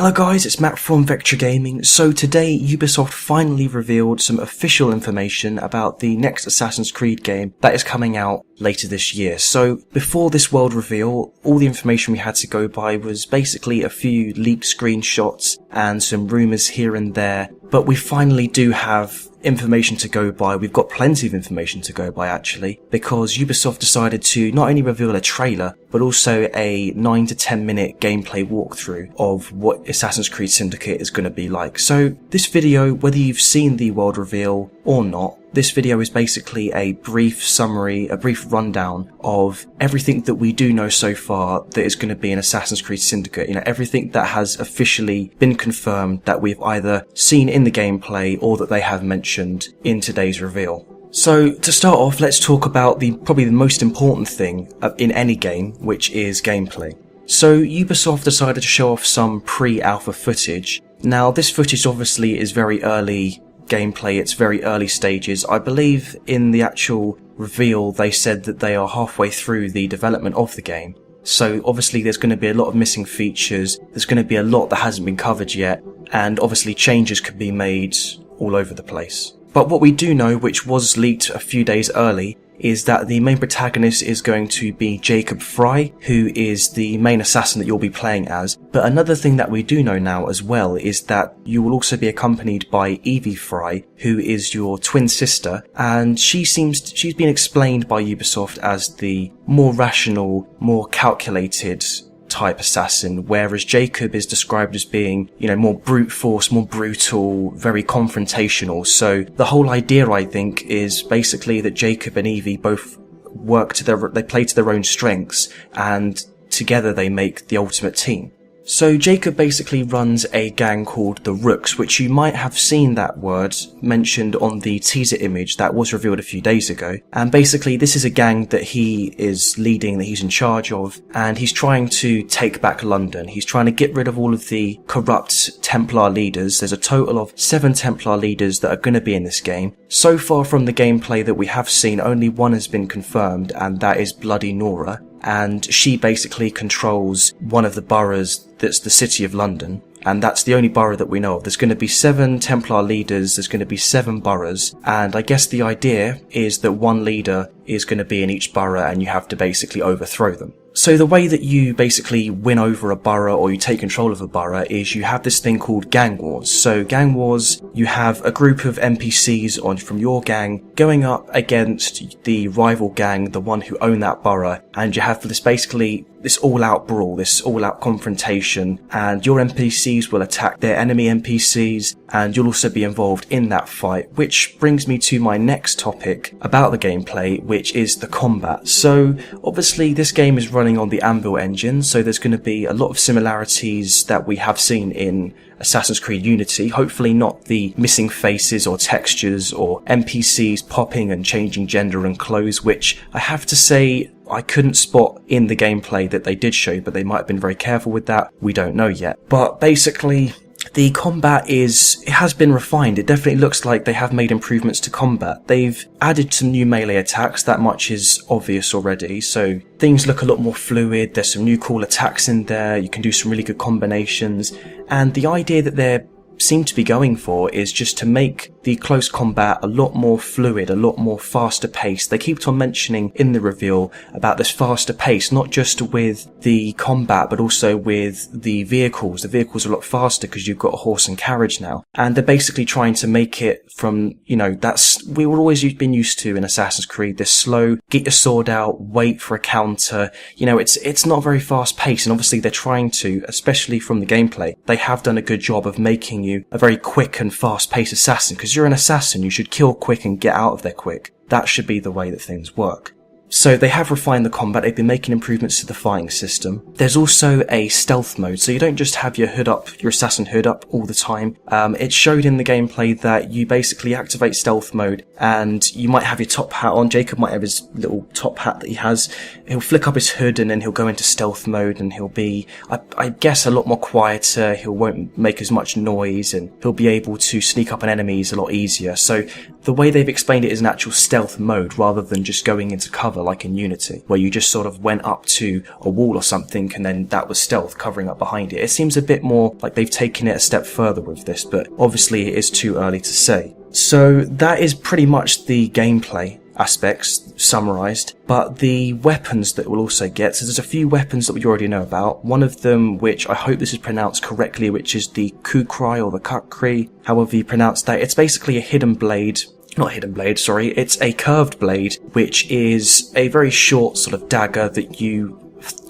Hello guys, it's Matt from Vector Gaming. So today Ubisoft finally revealed some official information about the next Assassin's Creed game that is coming out later this year. So before this world reveal, all the information we had to go by was basically a few leaked screenshots and some rumours here and there, but we finally do have information to go by. We've got plenty of information to go by actually, because Ubisoft decided to not only reveal a trailer, but also a 9 to 10 minute gameplay walkthrough of what Assassin's Creed Syndicate is going to be like. So this video, whether you've seen the world reveal or not, this video is basically a brief summary, a brief rundown of everything that we do know so far that is going to be in Assassin's Creed Syndicate. You know, everything that has officially been confirmed that we've either seen in the gameplay or that they have mentioned in today's reveal. So to start off, let's talk about probably the most important thing in any game, which is gameplay. So Ubisoft decided to show off some pre-alpha footage. Now this footage obviously is very early gameplay, it's very early stages. I believe in the actual reveal they said that they are halfway through the development of the game. So obviously there's going to be a lot of missing features, there's going to be a lot that hasn't been covered yet, and obviously changes could be made all over the place. But what we do know, which was leaked a few days early, is that the main protagonist is going to be Jacob Frye, who is the main assassin that you'll be playing as. But another thing that we do know now as well is that you will also be accompanied by Evie Frye, who is your twin sister, and she's been explained by Ubisoft as the more rational, more calculated type assassin, whereas Jacob is described as being, more brute force, more brutal, very confrontational. So the whole idea, I think, is basically that Jacob and Evie both they play to their own strengths, and together they make the ultimate team. So Jacob basically runs a gang called the Rooks, which you might have seen that word mentioned on the teaser image that was revealed a few days ago. And basically this is a gang that he is leading, that he's in charge of, and he's trying to take back London. He's trying to get rid of all of the corrupt Templar leaders. There's a total of 7 Templar leaders that are going to be in this game. So far from the gameplay that we have seen, only one has been confirmed, and that is Bloody Nora. And she basically controls one of the boroughs that's the City of London, and that's the only borough that we know of. There's going to be 7 Templar leaders, there's going to be 7 boroughs, and I guess the idea is that one leader is going to be in each borough and you have to basically overthrow them. So the way that you basically win over a borough or you take control of a borough is you have this thing called gang wars. So gang wars, you have a group of NPCs from your gang going up against the rival gang, the one who own that borough, and you have this all-out brawl, this all-out confrontation, and your NPCs will attack their enemy NPCs, and you'll also be involved in that fight, which brings me to my next topic about the gameplay, which is the combat. So obviously this game is running on the Anvil engine, so there's going to be a lot of similarities that we have seen in Assassin's Creed Unity. Hopefully not the missing faces or textures or NPCs popping and changing gender and clothes, which I have to say I couldn't spot in the gameplay that they did show, but they might have been very careful with that. We don't know yet. But basically, the combat it has been refined. It definitely looks like they have made improvements to combat. They've added some new melee attacks, that much is obvious already, so things look a lot more fluid. There's some new cool attacks in there, you can do some really good combinations, and the idea that they seem to be going for is just to make the close combat a lot more fluid, a lot more faster paced. They keep on mentioning in the reveal about this faster pace, not just with the combat, but also with the vehicles. The vehicles are a lot faster because you've got a horse and carriage now. And they're basically trying to make it from, we were always been used to in Assassin's Creed, this slow, get your sword out, wait for a counter. It's not very fast paced, and obviously they're trying to, especially from the gameplay, they have done a good job of making you a very quick and fast paced assassin, because you're an assassin, you should kill quick and get out of there quick. That should be the way that things work. So they have refined the combat, they've been making improvements to the fighting system. There's also a stealth mode, so you don't just have your assassin hood up all the time. It showed in the gameplay that you basically activate stealth mode and you might have your top hat on. Jacob might have his little top hat that he has. He'll flick up his hood and then he'll go into stealth mode and he'll be, I guess, a lot more quieter. He won't make as much noise and he'll be able to sneak up on enemies a lot easier. So the way they've explained it is an actual stealth mode rather than just going into cover like in Unity, where you just sort of went up to a wall or something and then that was stealth covering up behind it. It seems a bit more like they've taken it a step further with this, but obviously it is too early to say. So that is pretty much the gameplay aspects summarized, but the weapons that we'll also get, so there's a few weapons that we already know about. One of them, which I hope this is pronounced correctly, which is the Kukri or the Kukri, however you pronounce that. It's basically a hidden blade. Not hidden blade, sorry. It's a curved blade, which is a very short sort of dagger that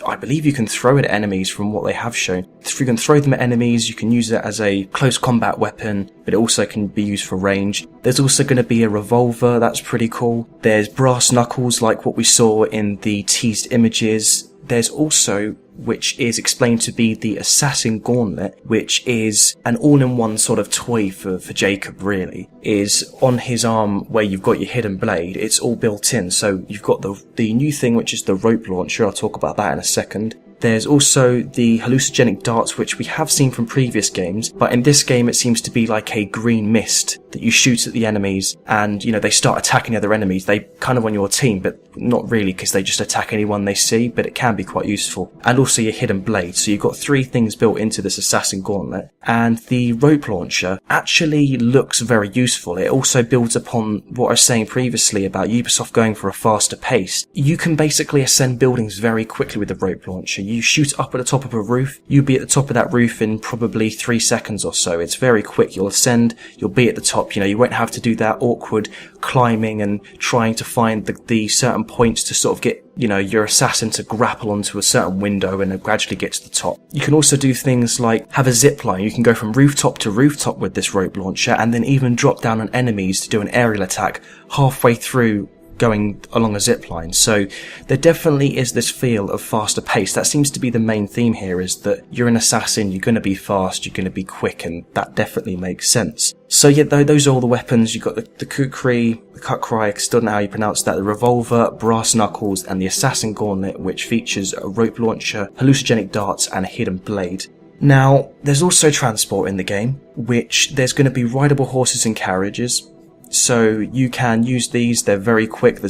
I believe you can throw at enemies from what they have shown. If you can throw them at enemies, you can use it as a close combat weapon, but it also can be used for range. There's also going to be a revolver, that's pretty cool. There's brass knuckles like what we saw in the teased images. There's also, which is explained to be the Assassin Gauntlet, which is an all-in-one sort of toy for Jacob, really. Is on his arm where you've got your hidden blade, it's all built in. So you've got the new thing, which is the rope launcher. I'll talk about that in a second. There's also the hallucinogenic darts, which we have seen from previous games, but in this game it seems to be like a green mist that you shoot at the enemies, and they start attacking other enemies. They kind of on your team, but not really, because they just attack anyone they see, but it can be quite useful. And also your hidden blade, so you've got 3 things built into this Assassin Gauntlet. And the rope launcher actually looks very useful. It also builds upon what I was saying previously about Ubisoft going for a faster pace. You can basically ascend buildings very quickly with the rope launcher. You shoot up at the top of a roof, you'll be at the top of that roof in probably 3 seconds or so. It's very quick. You'll ascend, you'll be at the top. You won't have to do that awkward climbing and trying to find the certain points to sort of get, your assassin to grapple onto a certain window and gradually get to the top. You can also do things like have a zip line. You can go from rooftop to rooftop with this rope launcher and then even drop down on enemies to do an aerial attack halfway through going along a zip line. So there definitely is this feel of faster pace. That seems to be the main theme here, is that you're an assassin, you're going to be fast, you're going to be quick, and that definitely makes sense. So yeah, those are all the weapons. You've got the Kukri, the Kukri, I still don't know how you pronounce that, the revolver, brass knuckles, and the Assassin Gauntlet, which features a rope launcher, hallucinogenic darts, and a hidden blade. Now, there's also transport in the game, which there's going to be rideable horses and carriages. So you can use these. They're very quick. They're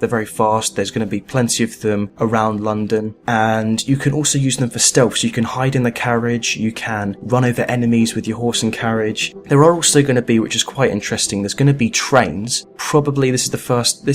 very fast. There's going to be plenty of them around London, and you can also use them for stealth. So you can hide in the carriage. You can run over enemies with your horse and carriage. There are also going to be, which is quite interesting, there's going to be trains. Probably this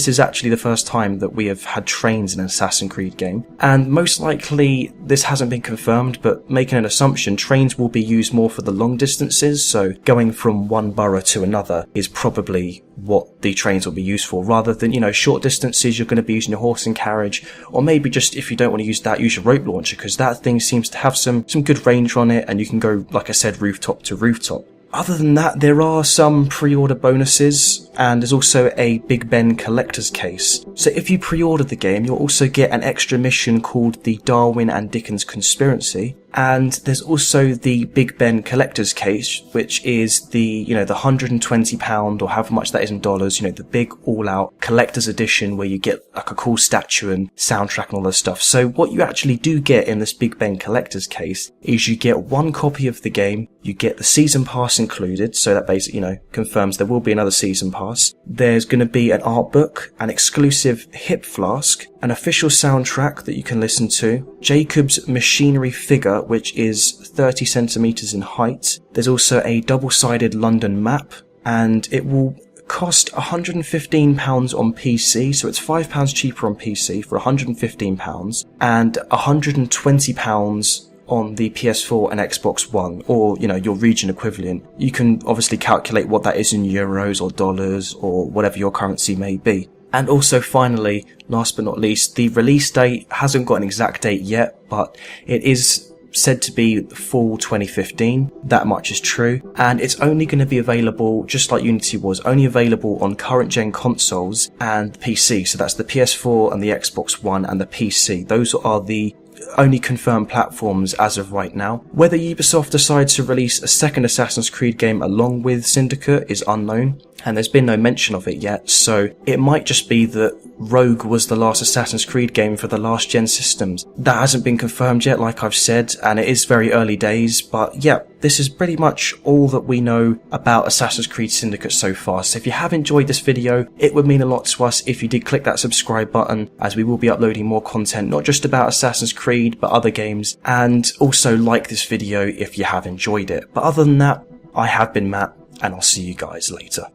is actually the first time that we have had trains in an Assassin's Creed game, and most likely this hasn't been confirmed, but making an assumption, trains will be used more for the long distances. So going from one borough to another is probably what the trains will be used for, rather than, short distances you're going to be using your horse and carriage, or maybe just if you don't want to use that, use your rope launcher, because that thing seems to have some good range on it, and you can go, like I said, rooftop to rooftop. Other than that, there are some pre-order bonuses, and there's also a Big Ben collector's case. So if you pre-order the game, you'll also get an extra mission called the Darwin and Dickens Conspiracy. And there's also the Big Ben collector's case, which is the £120 or however much that is in dollars, the big all-out collector's edition where you get like a cool statue and soundtrack and all this stuff. So what you actually do get in this Big Ben collector's case is you get 1 copy of the game, you get the season pass included, so that basically, confirms there will be another season pass. There's going to be an art book, an exclusive hip flask, an official soundtrack that you can listen to, Jacob's machinery figure, which is 30 centimeters in height. There's also a double-sided London map, and it will cost £115 on PC, so it's £5 cheaper on PC for £115, and £120 on the PS4 and Xbox One, or, your region equivalent. You can obviously calculate what that is in euros or dollars or whatever your currency may be. And also finally, last but not least, the release date hasn't got an exact date yet, but it is said to be fall 2015. That much is true. And it's only going to be available, just like Unity was, only available on current gen consoles and PC. So that's the PS4 and the Xbox One and the PC. Those are the only confirmed platforms as of right now. Whether Ubisoft decides to release a second Assassin's Creed game along with Syndicate is unknown. and there's been no mention of it yet, so it might just be that Rogue was the last Assassin's Creed game for the last gen systems. That hasn't been confirmed yet, like I've said, and it is very early days, but yeah, this is pretty much all that we know about Assassin's Creed Syndicate so far. So if you have enjoyed this video, it would mean a lot to us if you did click that subscribe button, as we will be uploading more content, not just about Assassin's Creed, but other games, and also like this video if you have enjoyed it. But other than that, I have been Matt, and I'll see you guys later.